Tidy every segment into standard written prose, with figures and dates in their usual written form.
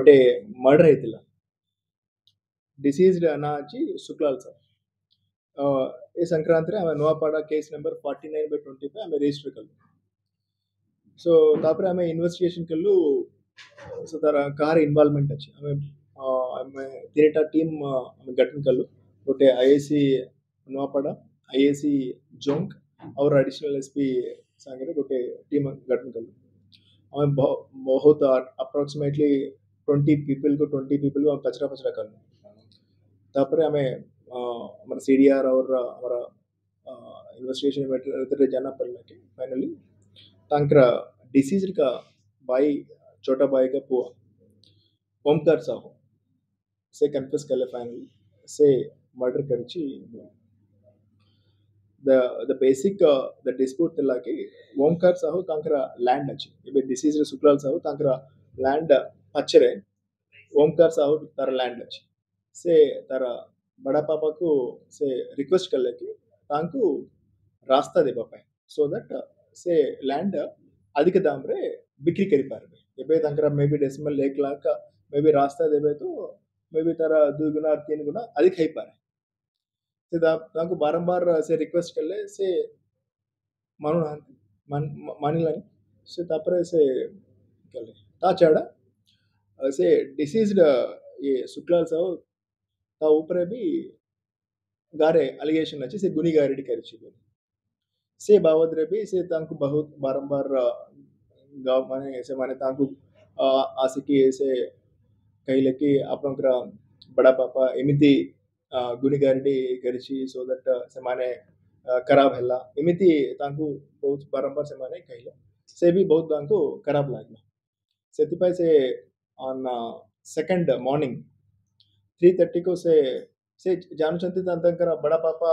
गोटे मर्डर होता डिसीज्ड ना अच्छी शुक्लाल सर ये संक्रांति आम नुआपाड़ा केस नंबर 49/25 आम रजिस्टर कलु सो तापर आम इन्वेस्टिगेशन कलु सो तार कार इन्वॉल्वमेंट अच्छी आम तीनटा टीम आम गठन कलु गोटे आईएसी नुआपाड़ा आईएसी जोंक और एडिशनल एसपी सांगे गोटे टीम गठन कलु आम बहुत अप्रोक्सीमेटली 20 पीपल को पचरा पचरा कलु तापर आम हमारा सीडीआर और हमारा इन्वेस्टिगेशन जाना पड़ला कि फाइनली तांकरा डिसीज का भाई छोटा भाई का पुआ ओमकार साहू से कन्फेस कले फाइनली से मर्डर करिछि द बेसिक द डिस्प्यूट थिला कि ओमकार साहू तांकरा लैंड अछि एबे डिसीज शुक्लाल साहू तांकरा लैंड पचरे ओमकार साहू तार लैंड अछि से तार बड़ा पापा को से रिक्वेस्ट कले कि तांकु रास्ता देबा पाए सो दैट से लैंड अधिक दाम रे बिक्री करि पारबे एबे तांकरा मे बी डेसिमल 1 लाख मे बी रास्ता देबे तो मे बी तारा 2 गुना 3 गुना अधिक है पारे से तांकु बारंबार से रिक्वेस्ट कले से मानु मानिलानी से तापर से कले ता चढ़ा से डिसीज्ड ये शुक्लाल साहू ता ऊपर भी गारे अलिगेशन अच्छी से गुनीगारी करिछि से बाबद रे भी से तांकु बहुत बारंबार गाँव माने ऐसे माने तांकु आसिकी ऐसे कहले कि आपनकर बड़ा पापा एमिति गुनीगारी करिछि सो दैट से माने खराब हैला एमिति तांकु बहुत बारंबार से माने कहले से भी बहुत तांकु खराब लागला सेति पय से ऑन सेकंड मॉर्निंग 3:30 को से जानचंती तांकर बड़ा पापा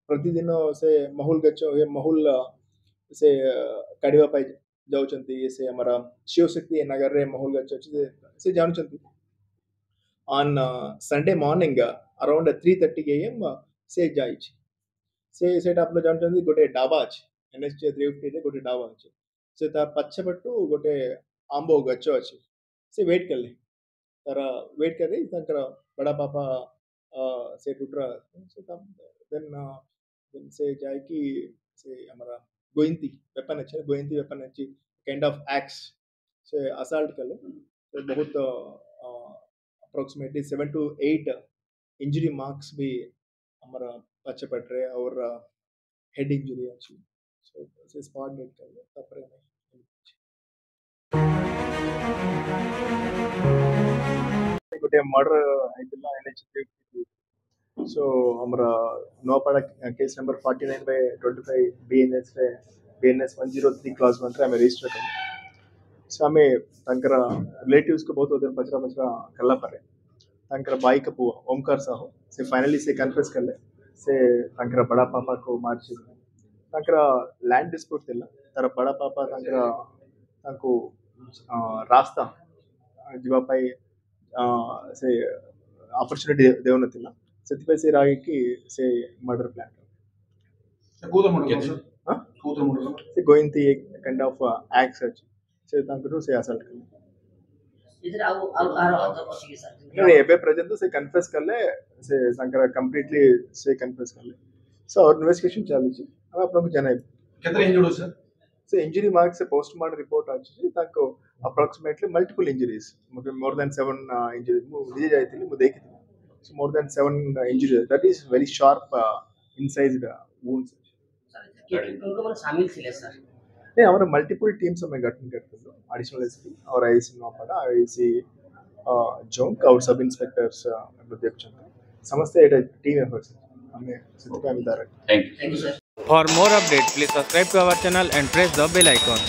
प्रतिदिन से महूल गच्छो ये महूल से काढ़िबा पाई जाउचंती से हमारा शिवशक्ति नगर रे महूल गच्छो से जानचंती on Sunday morning around 3:30 AM से जाइछि से सेट आपने जानचंती गोटे डाबा अछि एनएच 350 रे गोटे डाबा अछि से ता पछपट्टू गोटे आंबो गच्छो अछि से वेट करले तारा वेट कर रही तांकर बड़ा पापा से टूटरा से तब देन से जाए कि से हमारा गोइंती वेपन अच्छी काइंड ऑफ एक्स से असल्ट कर ले तो बहुत अप्रोक्सीमेटली 7 to 8 इंजरी मार्क्स भी हमारा अच्छे पड़ रहे और हेड इंजरी अच्छी सो से स्पॉट डेट कर ले तब गोटे मर्डर आइतला एनएच 352 सो हमरा नोपाड़ा केस नंबर 49/25 बीएनएस 103 क्लास 1 रे रजिस्टर कर सो हमें तांकर रिलेटिव्स को बहुत दिन पचरा पचरा कल्ला परे तांकर बाई का पुआ ओमकार साहू से फाइनली से कन्फेस कर ले से तांकर बड़ा पापा को मारछि तांकर लैंड डिस्प्यूट थिला तार बड़ा पापा तांकर तांको रास्ता जीवा पाई से अपॉर्चुनिटी देव नथिला सेति से रागी कि से मर्डर प्लान से कोदर मर्डर हां कोदर मर्डर से गोइंती एक काइंड ऑफ एक्ट सच से तांकरो से असल्ट कर इधर आओ अच्छी के साथ नहीं एबे प्रेजेंट से कन्फेस कर ले से तांकरा कंप्लीटली से कन्फेस कर ले सो इन्वेस्टिगेशन चालू छी हम आपन को जनाई केतना इंजर्ड हो सर से इंजरी मार्क से पोस्टमार्टम रिपोर्ट आछि ताको अप्रोक्सीमेटली मल्टीपल इंजरीज मतलब मोर देन 7 इंजरीज मु दिए जायतिली मु देखि so more than 7 injuries that is very sharp incised wounds उनको मन शामिल थे सर नहीं हमारे मल्टीपल टीम्स में गठन करते हैं एडिशनल एसपी और आईसी नोपाड़ा आईसी जोंक और सब इंस्पेक्टर्स अध्यक्ष समस्त टीम एफर्ट्स हमें सिद्ध का विदार thank you sir For more updates, please subscribe to our channel and press the bell icon.